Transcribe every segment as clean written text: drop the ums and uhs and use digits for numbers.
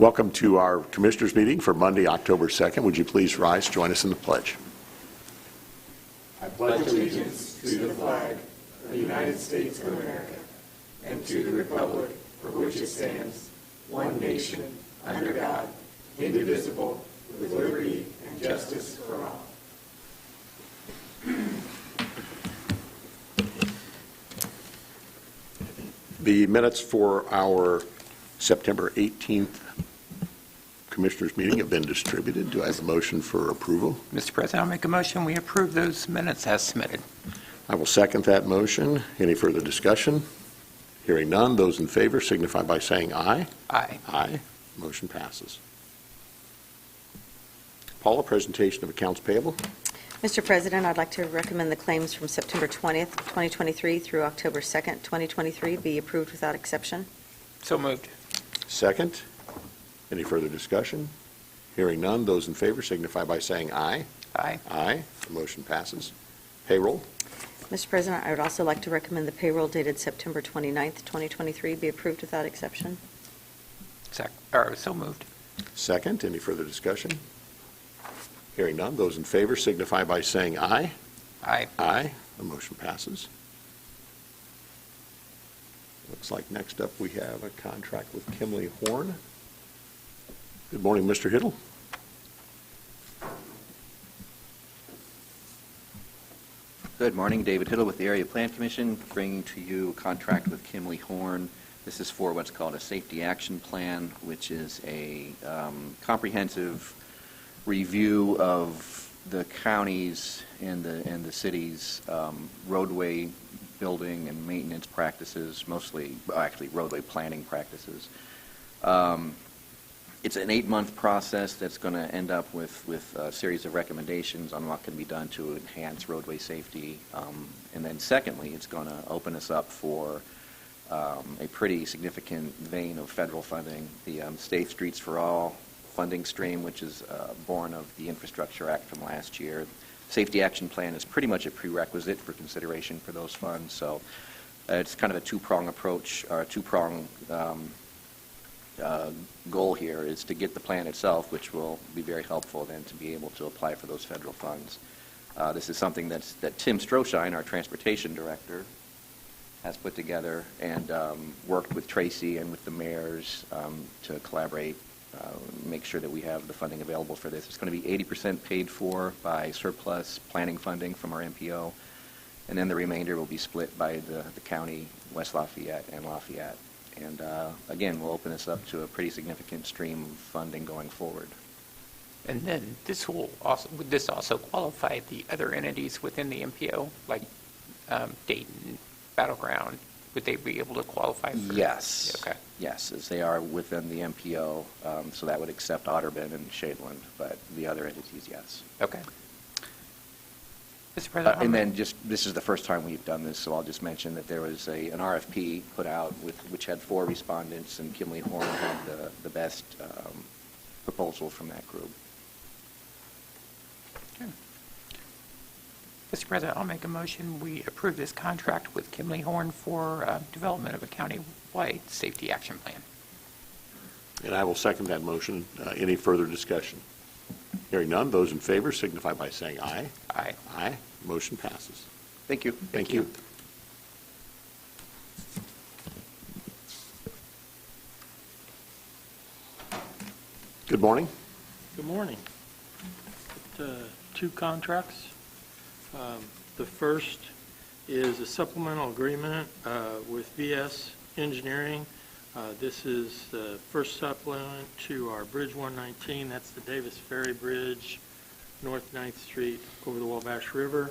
Welcome to our Commissioners meeting for Monday, October 2nd. Would you please rise, join us in the pledge. I pledge allegiance to the flag of the United States of America and to the republic for which it stands, one nation, under God, indivisible, with liberty and justice for all. The minutes for our September 18th Commissioners meeting have been distributed. Do I have a motion for approval? Mr. President, I'll make a motion. We approve those minutes as submitted. I will second that motion. Any further discussion? Hearing none, those in favor signify by saying aye. Aye. Aye. Motion passes. Paula, presentation of accounts payable. Mr. President, I'd like to recommend the claims from September 20th, 2023 through October 2nd, 2023 be approved without exception. So moved. Second. Any further discussion? Hearing none, those in favor signify by saying aye. Aye. Aye. The motion passes. Payroll. Mr. President, I would also like to recommend the payroll dated September 29th, 2023 be approved without exception. So moved. Second. Any further discussion? Hearing none, those in favor signify by saying aye. Aye. Aye. The motion passes. Looks like next up we have a contract with Kimley Horn. Good morning, Mr. Hiddle. Good morning, David Hiddle with the Area Plan Commission, bringing to you a contract with Kimley Horn. This is for what's called a Safety Action Plan, which is a comprehensive review of the county's and the city's roadway building and maintenance practices, actually roadway planning practices. It's an 8-month process that's going to end up with a series of recommendations on what can be done to enhance roadway safety. And then secondly, it's going to open us up for a pretty significant vein of federal funding. The Safe Streets for All funding stream, which is born of the Infrastructure Act from last year. Safety Action Plan is pretty much a prerequisite for consideration for those funds. So it's kind of a two-prong approach, or a two-prong goal here is to get the plan itself, which will be very helpful then to be able to apply for those federal funds. This is something that Tim Stroshine, our transportation director, has put together and worked with Tracy and with the mayors to collaborate, make sure that we have the funding available for this. It's going to be 80% paid for by surplus planning funding from our MPO, and then the remainder will be split by the county, West Lafayette and Lafayette. And again, we'll open this up to a pretty significant stream of funding going forward. And then would this also qualify the other entities within the MPO, like Dayton, Battleground? Would they be able to qualify for? Yes. Okay. Yes, as they are within the MPO, so that would accept Otterburn and Shadeland, but the other entities, yes. Okay. Mr. President, and then this is the first time we've done this, so I'll just mention that there was an RFP put out which had 4 respondents, and Kimley Horn had the best proposal from that group. Okay. Mr. President, I'll make a motion. We approve this contract with Kimley Horn for development of a county-wide safety action plan. And I will second that motion. Any further discussion? Hearing none, those in favor signify by saying aye. Aye. Aye. Motion passes. Thank you. Thank you. Good morning. Good morning. 2 contracts. The first is a supplemental agreement with VS Engineering. This is the first supplement to our Bridge 119. That's the Davis Ferry Bridge, North 9th Street over the Wabash River.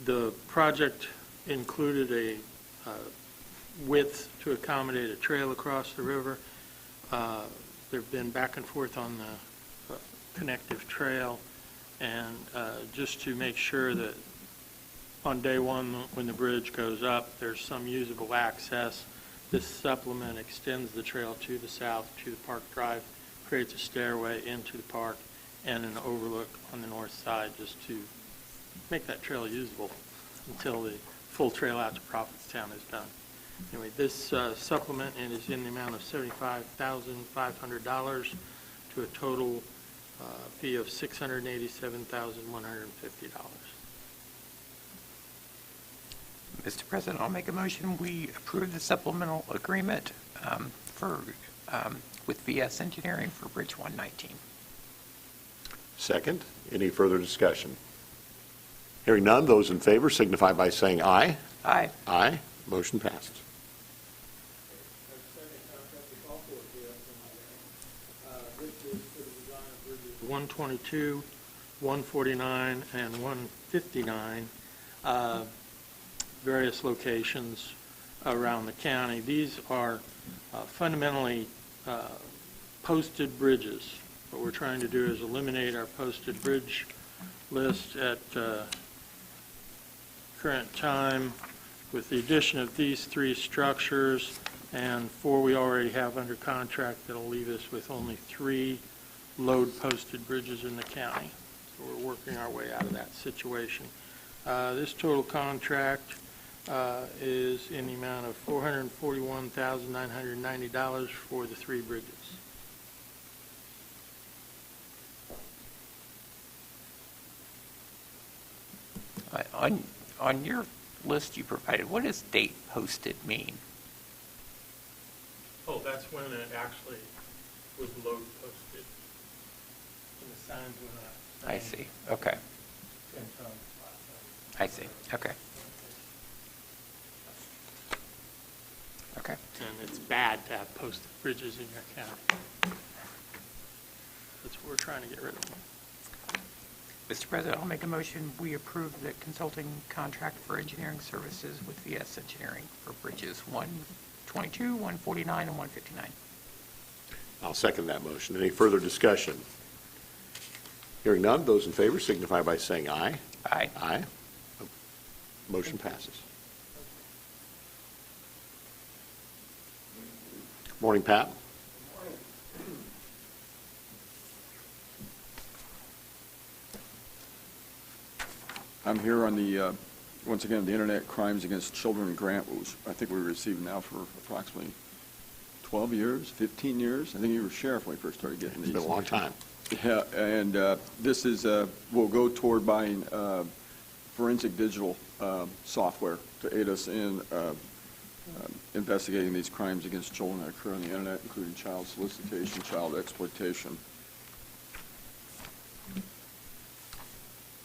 The project included a width to accommodate a trail across the river. They've been back and forth on the connective trail, and just to make sure that on day one when the bridge goes up there's some usable access, this supplement extends the trail to the south to the Park Drive, creates a stairway into the park and an overlook on the north side just to make that trail usable until the full trail out to Prophetstown is done. Anyway, this supplement is in the amount of $75,500 to a total fee of $687,150. Mr. President, I'll make a motion, we approve the supplemental agreement with VS Engineering for Bridge 119. Second, any further discussion? Hearing none, those in favor signify by saying aye. Aye. Aye. Motion passes. 122, 149, and 159, various locations around the county. These are fundamentally posted bridges. What we're trying to do is eliminate our posted bridge list at current time with the addition of these 3 structures and 4 we already have under contract. That'll leave us with only 3 load-posted bridges in the county. So we're working our way out of that situation. This total contract is in the amount of $441,990 for the 3 bridges. On your list you provided, what does date posted mean? Oh, that's when it actually was load posted. And the signs went up. I see, okay, I see, okay. Okay. And it's bad to have posted bridges in your county. That's what we're trying to get rid of. Mr. President, I'll make a motion, we approve the consulting contract for engineering services with VS Engineering for bridges 122, 149, and 159. I'll second that motion. Any further discussion? Hearing none, those in favor signify by saying aye. Aye. Aye. Motion passes. Morning, Pat. I'm here on the, once again, the Internet Crimes Against Children grant, which I think we received now for approximately 12 years, 15 years. I think you were sheriff when we first started getting these. It's been a long time. Yeah, and this is, will go toward buying forensic digital software to aid us in investigating these crimes against children that occur on the Internet, including child solicitation, child exploitation.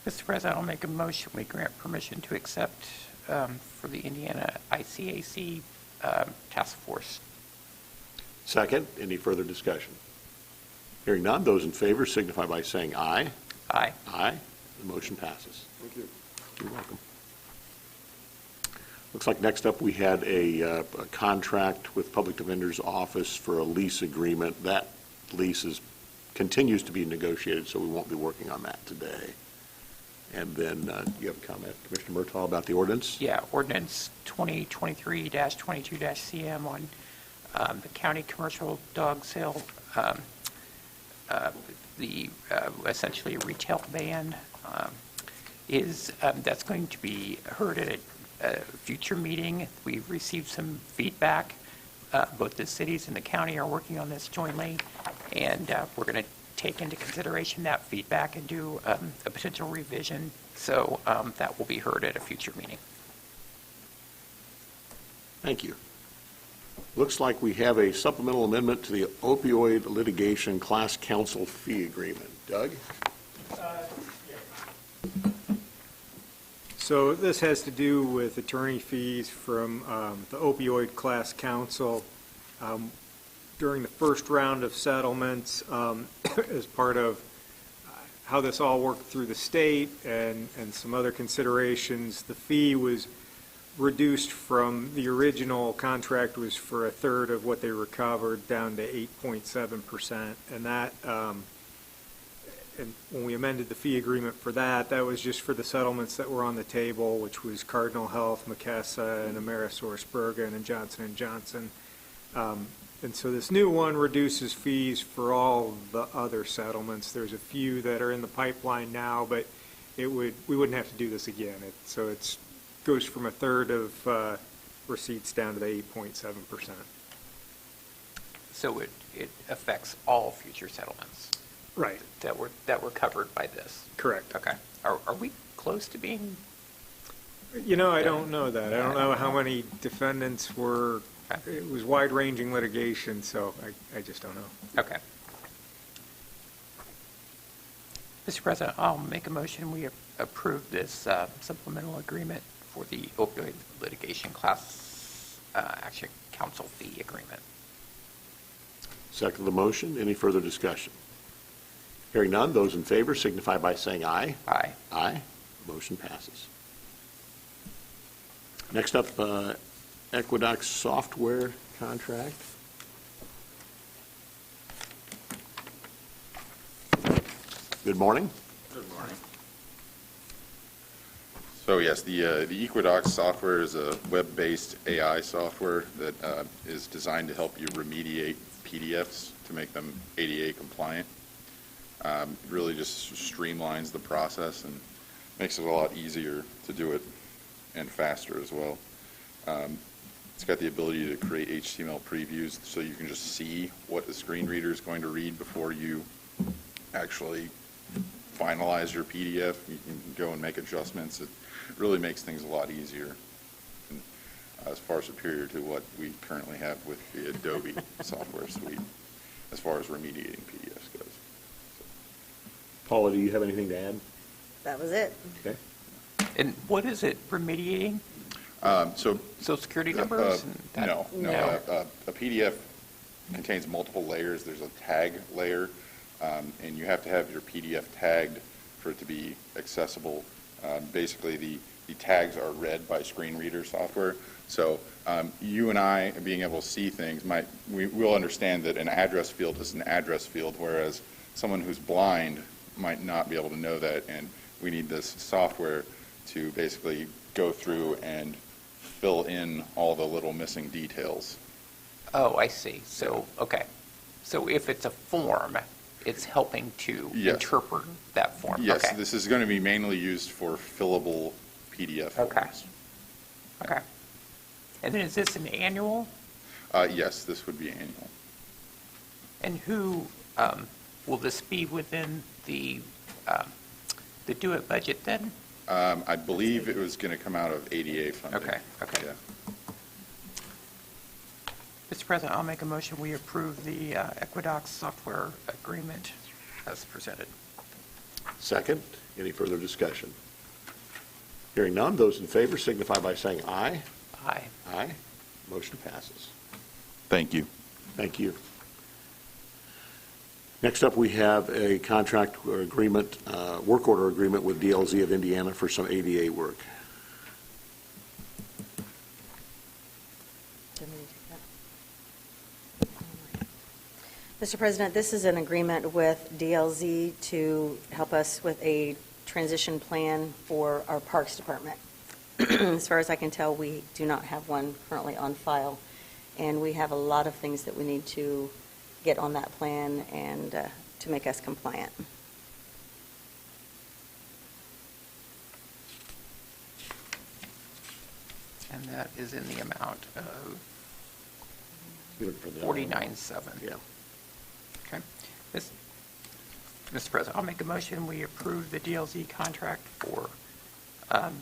Mr. President, I'll make a motion, we grant permission to accept for the Indiana ICAC task force. Second, any further discussion? Hearing none, those in favor signify by saying aye. Aye. Aye. The motion passes. Thank you. You're welcome. Looks like next up we had a contract with Public Defender's Office for a lease agreement. That lease continues to be negotiated, so we won't be working on that today. And then you have a comment, Commissioner Murtaugh, about the ordinance? Yeah, ordinance 2023-22-CM on the county commercial dog sale, essentially a retail ban that's going to be heard at a future meeting. We've received some feedback. Both the cities and the county are working on this jointly, and we're going to take into consideration that feedback and do a potential revision. So that will be heard at a future meeting. Thank you. Looks like we have a supplemental amendment to the opioid litigation class counsel fee agreement. Doug? So this has to do with attorney fees from the opioid class counsel. During the first round of settlements, as part of how this all worked through the state and some other considerations, the fee was reduced from the original contract was for a third of what they recovered down to 8.7%. And that, and when we amended the fee agreement for that, that was just for the settlements that were on the table, which was Cardinal Health, McKessa, and AmerisourceBergen, and Johnson & Johnson. And so this new one reduces fees for all the other settlements. There's a few that are in the pipeline now, but we wouldn't have to do this again. So it goes from a third of receipts down to the 8.7%. So it affects all future settlements Right, that were covered by this? correct. Okay. Are we close to being? I don't know that. I don't know how many defendants were, Okay. it was wide-ranging litigation, so I just don't know. Okay. Mr. President, I'll make a motion, we approve this supplemental agreement for the opioid litigation class action counsel fee agreement. Second the motion. Any further discussion? Hearing none, those in favor signify by saying aye. Aye. Aye. Motion passes. Next up, Equidox software contract. Good morning. Good morning. So yes, the Equidox software is a web-based AI software that is designed to help you remediate PDFs to make them ADA compliant. It really just streamlines the process and makes it a lot easier to do it and faster as well. It's got the ability to create HTML previews so you can just see what the screen reader is going to read before you actually finalize your PDF. You can go and make adjustments. It really makes things a lot easier and as far superior to what we currently have with the Adobe software suite as far as remediating PDFs goes. Paula, do you have anything to add? That was it. Okay. And what is it remediating? So Social Security numbers? and that- No. A PDF contains multiple layers. There's a tag layer, and you have to have your PDF tagged for it to be accessible. Basically, the tags are read by screen reader software. So you and I, being able to see things, we will understand that an address field is an address field, whereas someone who's blind might not be able to know that, and we need this software to basically go through and fill in all the little missing details. Oh, I see. So, okay. So if it's a form, it's helping to Yes. interpret that form? Yes, Okay. this is going to be mainly used for fillable PDF Okay. forms. Okay. And then is this an annual? Yes, this would be annual. And who, will this be within the Do It budget then? I believe it was going to come out of ADA funding. Okay. Yeah. Mr. President, I'll make a motion, we approve the Equidox software agreement as presented. Second. Any further discussion? Hearing none, those in favor signify by saying aye. Aye. Aye. Motion passes. Thank you. Thank you. Next up, we have a contract or agreement, work order agreement with DLZ of Indiana for some ADA work. Do you want me to take that? Mr. President, this is an agreement with DLZ to help us with a transition plan for our Parks Department. As far as I can tell, we do not have one currently on file, and we have a lot of things that we need to get on that plan and to make us compliant. And that is in the amount of You're looking for the- 49.7. Yeah. Okay. Mr. President, I'll make a motion, we approve the DLZ contract for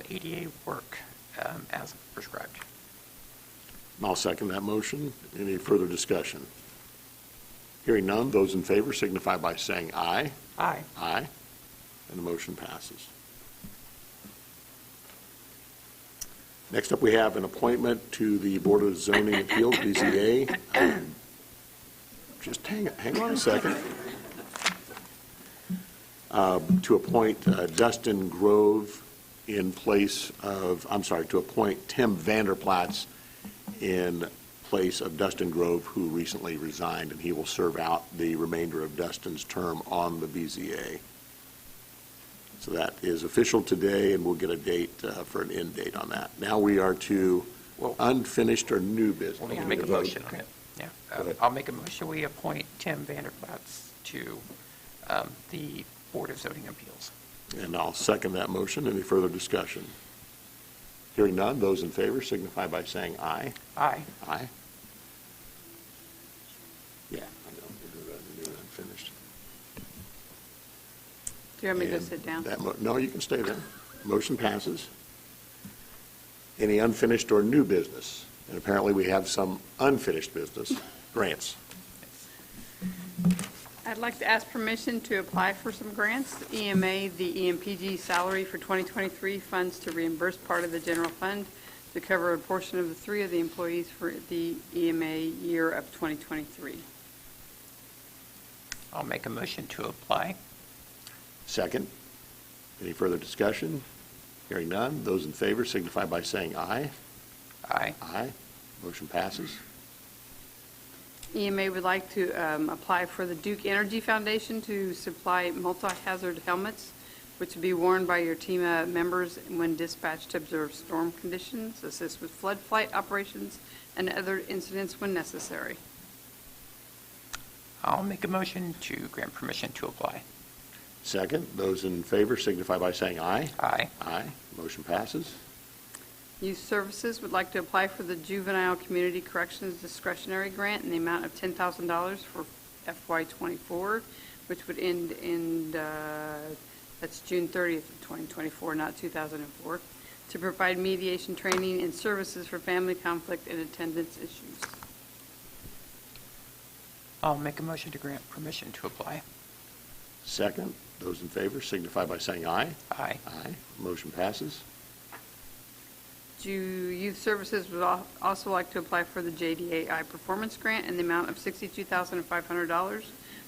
ADA work as prescribed. I'll second that motion. Any further discussion? Hearing none, those in favor signify by saying aye. Aye. Aye. And the motion passes. Next up, we have an appointment to the Board of Zoning Appeals, BZA. Just hang on a second. To appoint Dustin Grove in place of, to appoint Tim Vanderplatz in place of Dustin Grove, who recently resigned, and he will serve out the remainder of Dustin's term on the BZA. So that is official today, and we'll get a date for an end date on that. Now we are to Well- unfinished or new business. We'll need to make a motion on it. Yeah. Go ahead. I'll make a motion, we appoint Tim Vanderplatz to the Board of Zoning Appeals. And I'll second that motion. Any further discussion? Hearing none, those in favor signify by saying aye. Aye. Aye. Yeah, I know, we'll do that, we'll do that unfinished. Do you want me to go And sit down? No, you can stay there. Motion passes. Any unfinished or new business? And apparently we have some unfinished business. Grants. I'd like to ask permission to apply for some grants. EMA, the EMPG salary for 2023 funds to reimburse part of the general fund to cover a portion of the 3 of the employees for the EMA year of 2023. I'll make a motion to apply. Second. Any further discussion? Hearing none, those in favor signify by saying aye. Aye. Aye. Motion passes. EMA would like to apply for the Duke Energy Foundation to supply multi-hazard helmets, which will be worn by your team members when dispatched to observe storm conditions, assist with flood flight operations, and other incidents when necessary. I'll make a motion to grant permission to apply. Second, those in favor signify by saying aye. Aye. Aye. Motion passes. Youth Services would like to apply for the Juvenile Community Corrections Discretionary Grant in the amount of $10,000 for FY24, which would end in, that's June 30th of 2024, not 2004, to provide mediation training and services for family conflict and attendance issues. I'll make a motion to grant permission to apply. Second, those in favor signify by saying aye. Aye. Aye. Motion passes. Youth Services would also like to apply for the JDAI Performance Grant in the amount of $62,500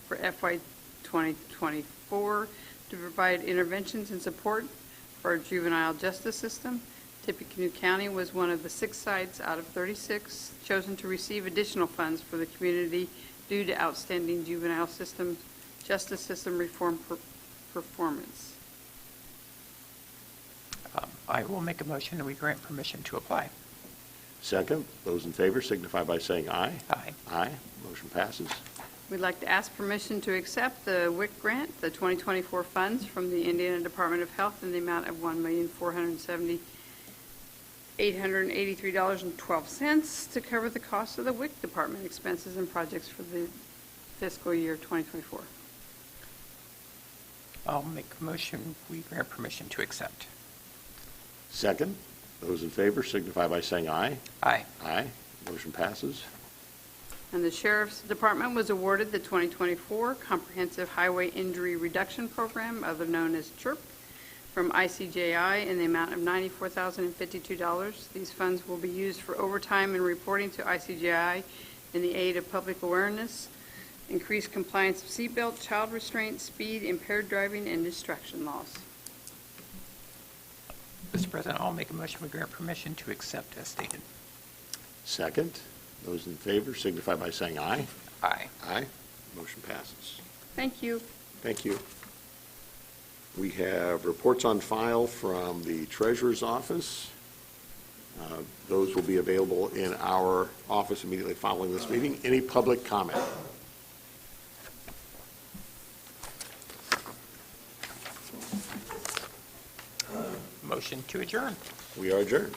for FY 2024 to provide interventions and support for our juvenile justice system. Tippecanoe County was one of the 6 sites out of 36 chosen to receive additional funds for the community due to outstanding juvenile justice system reform performance. I will make a motion that we grant permission to apply. Second, those in favor signify by saying aye. Aye. Aye. Motion passes. We'd like to ask permission to accept the WIC grant, the 2024 funds from the Indiana Department of Health in the amount of $1,470,883.12 to cover the cost of the WIC department expenses and projects for the fiscal year 2024. I'll make a motion we grant permission to accept. Second, those in favor signify by saying aye. Aye. Aye. Motion passes. And the Sheriff's Department was awarded the 2024 Comprehensive Highway Injury Reduction Program, other known as CHIRP, from ICJI in the amount of $94,052. These funds will be used for overtime and reporting to ICJI in the aid of public awareness, increased compliance of seatbelt, child restraint, speed, impaired driving, and distraction laws. Mr. President, I'll make a motion we grant permission to accept as stated. Second, those in favor signify by saying aye. Aye. Aye. Motion passes. Thank you. Thank you. We have reports on file from the Treasurer's Office. Those will be available in our office immediately following this meeting. Any public comment? Motion to adjourn. We are adjourned.